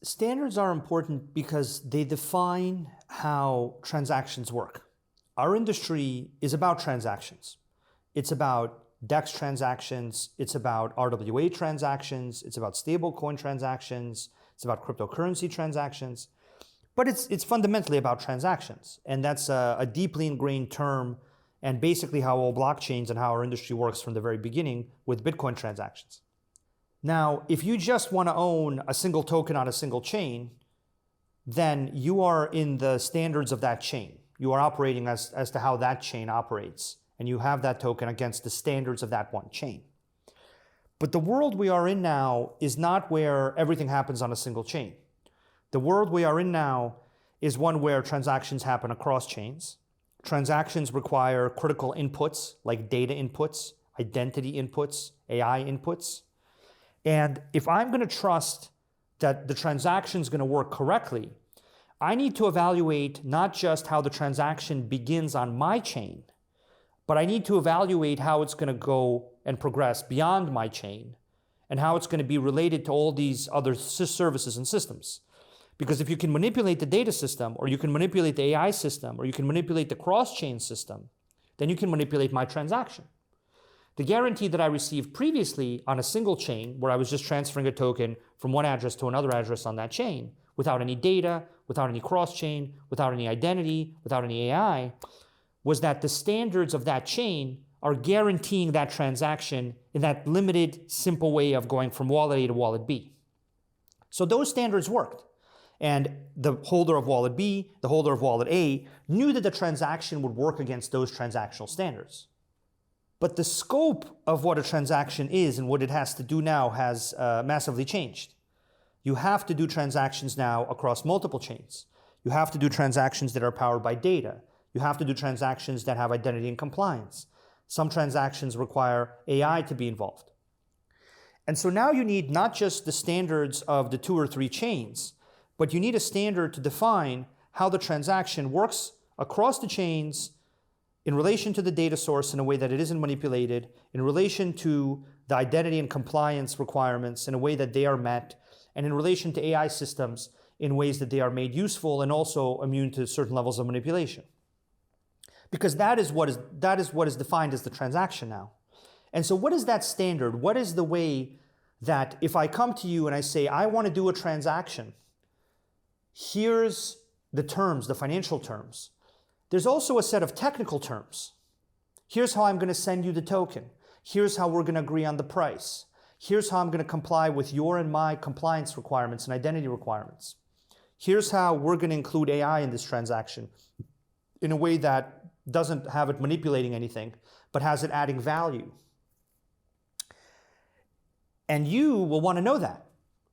Standards are important because they define how transactions work. Our industry is about transactions. It's about DEX transactions, it's about RWA transactions, it's about stablecoin transactions, it's about cryptocurrency transactions, but it's fundamentally about transactions. And that's a deeply ingrained term and basically how all blockchains and how our industry works from the very beginning with Bitcoin transactions. Now, if you just want to own a single token on a single chain, then you are in the standards of that chain. You are operating as to how that chain operates, and you have that token against the standards of that one chain. But the world we are in now is not where everything happens on a single chain. The world we are in now is one where transactions happen across chains. Transactions require critical inputs like data inputs, identity inputs, AI inputs. And if I'm going to trust that the transaction is going to work correctly, I need to evaluate not just how the transaction begins on my chain, but I need to evaluate how it's going to go and progress beyond my chain and how it's going to be related to all these other services and systems. Because if you can manipulate the data system, or you can manipulate the AI system, or you can manipulate the cross-chain system, then you can manipulate my transaction. The guarantee that I received previously on a single chain, where I was just transferring a token from one address to another address on that chain, without any data, without any cross-chain, without any identity, without any AI, was that the standards of that chain are guaranteeing that transaction in that limited, simple way of going from wallet A to wallet B. So those standards worked. And the holder of wallet B, the holder of wallet A, knew that the transaction would work against those transactional standards. But the scope of what a transaction is and what it has to do now has massively changed. You have to do transactions now across multiple chains. You have to do transactions that are powered by data. You have to do transactions that have identity and compliance. Some transactions require AI to be involved. And so now you need not just the standards of the 2 or 3 chains, but you need a standard to define how the transaction works across the chains in relation to the data source in a way that it isn't manipulated, in relation to the identity and compliance requirements in a way that they are met, and in relation to AI systems in ways that they are made useful and also immune to certain levels of manipulation. Because that is what is defined as the transaction now. And so what is that standard? What is the way that if I come to you and I say, I want to do a transaction, here's the terms, the financial terms. There's also a set of technical terms. Here's how I'm going to send you the token. Here's how we're going to agree on the price. Here's how I'm going to comply with your and my compliance requirements and identity requirements. Here's how we're going to include AI in this transaction in a way that doesn't have it manipulating anything, but has it adding value. And you will want to know that.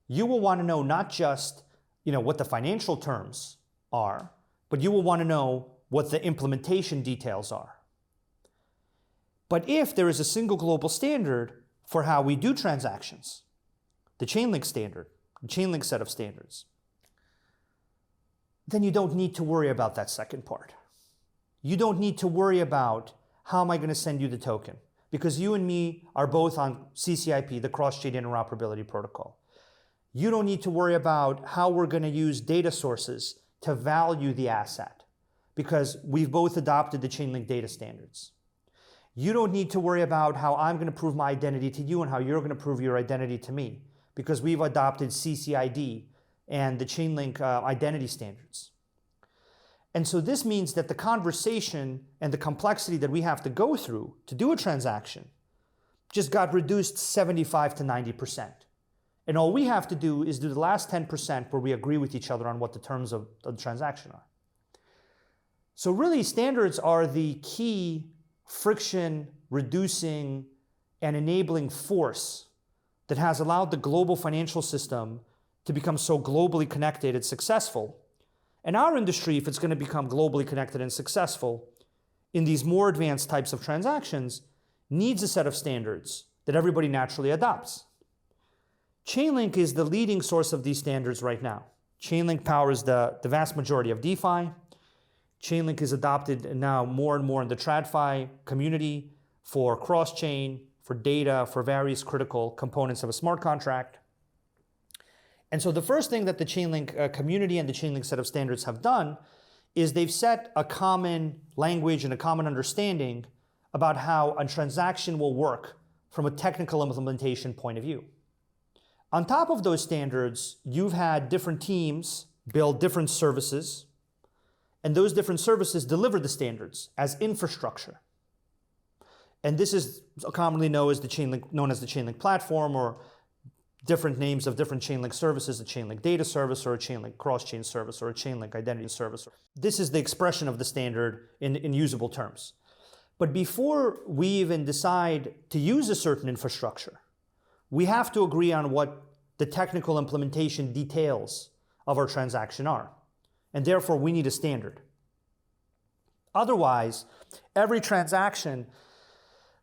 You will want to know not just, what the financial terms are, but you will want to know what the implementation details are. But if there is a single global standard for how we do transactions, the Chainlink standard, the Chainlink set of standards, then you don't need to worry about that second part. You don't need to worry about how am I going to send you the token, because you and me are both on CCIP, the cross-chain interoperability protocol. You don't need to worry about how we're going to use data sources to value the asset, because we've both adopted the Chainlink data standards. You don't need to worry about how I'm going to prove my identity to you and how you're going to prove your identity to me, because we've adopted CCID and the Chainlink identity standards. And so this means that the conversation and the complexity that we have to go through to do a transaction just got reduced 75 to 90%. And all we have to do is do the last 10% where we agree with each other on what the terms of the transaction are. So really, standards are the key friction reducing and enabling force that has allowed the global financial system to become so globally connected and successful. And our industry, if it's going to become globally connected and successful in these more advanced types of transactions, needs a set of standards that everybody naturally adopts. Chainlink is the leading source of these standards right now. Chainlink powers the vast majority of DeFi. Chainlink is adopted now more and more in the TradFi community for cross-chain, for data, for various critical components of a smart contract. And so the first thing that the Chainlink community and the Chainlink set of standards have done is they've set a common language and a common understanding about how a transaction will work from a technical implementation point of view. On top of those standards, you've had different teams build different services, and those different services deliver the standards as infrastructure. And this is commonly known as the Chainlink platform, or different names of different Chainlink services, a Chainlink data service, or a Chainlink cross-chain service, or a Chainlink identity service. This is the expression of the standard in usable terms. But before we even decide to use a certain infrastructure, we have to agree on what the technical implementation details of our transaction are. And therefore, we need a standard. Otherwise, every transaction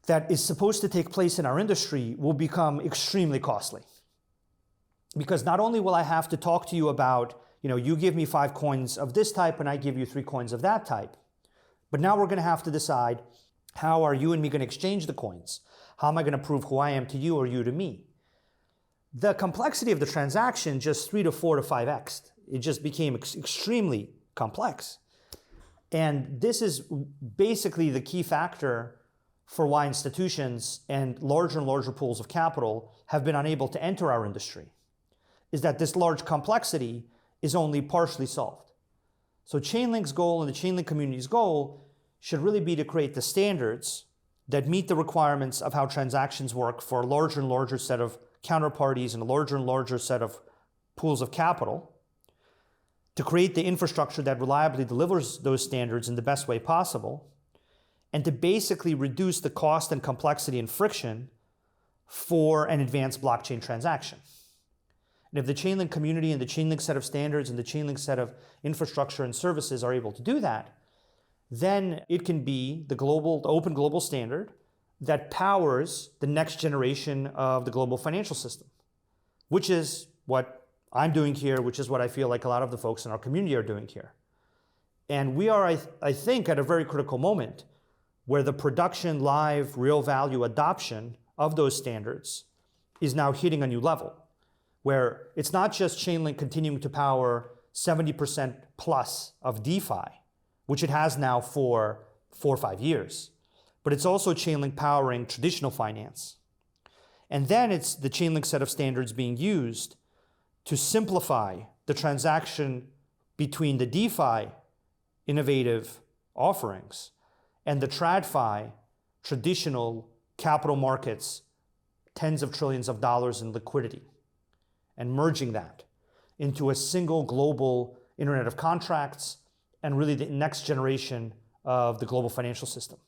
that is supposed to take place in our industry will become extremely costly. Because not only will I have to talk to you about, you give me 5 coins of this type and I give you 3 coins of that type, but now we're going to have to decide, how are you and me going to exchange the coins? How am I going to prove who I am to you or you to me? The complexity of the transaction just 3 to 4 to 5x. It just became extremely complex. And this is basically the key factor for why institutions and larger pools of capital have been unable to enter our industry, is that this large complexity is only partially solved. So Chainlink's goal and the Chainlink community's goal should really be to create the standards that meet the requirements of how transactions work for a larger and larger set of counterparties and a larger set of pools of capital, to create the infrastructure that reliably delivers those standards in the best way possible, and to basically reduce the cost and complexity and friction for an advanced blockchain transaction. And if the Chainlink community and the Chainlink set of standards and the Chainlink set of infrastructure and services are able to do that, then it can be the open global standard that powers the next generation of the global financial system, which is what I'm doing here, which is what I feel like a lot of the folks in our community are doing here. And we are, I think, at a very critical moment where the production, live, real value adoption of those standards is now hitting a new level, where it's not just Chainlink continuing to power 70% plus of DeFi, which it has now for 4 or 5 years, but it's also Chainlink powering traditional finance. And then it's the Chainlink set of standards being used to simplify the transaction between the DeFi innovative offerings and the TradFi traditional capital markets, tens of trillions of dollars in liquidity, and merging that into a single global Internet of Contracts and really the next generation of the global financial system.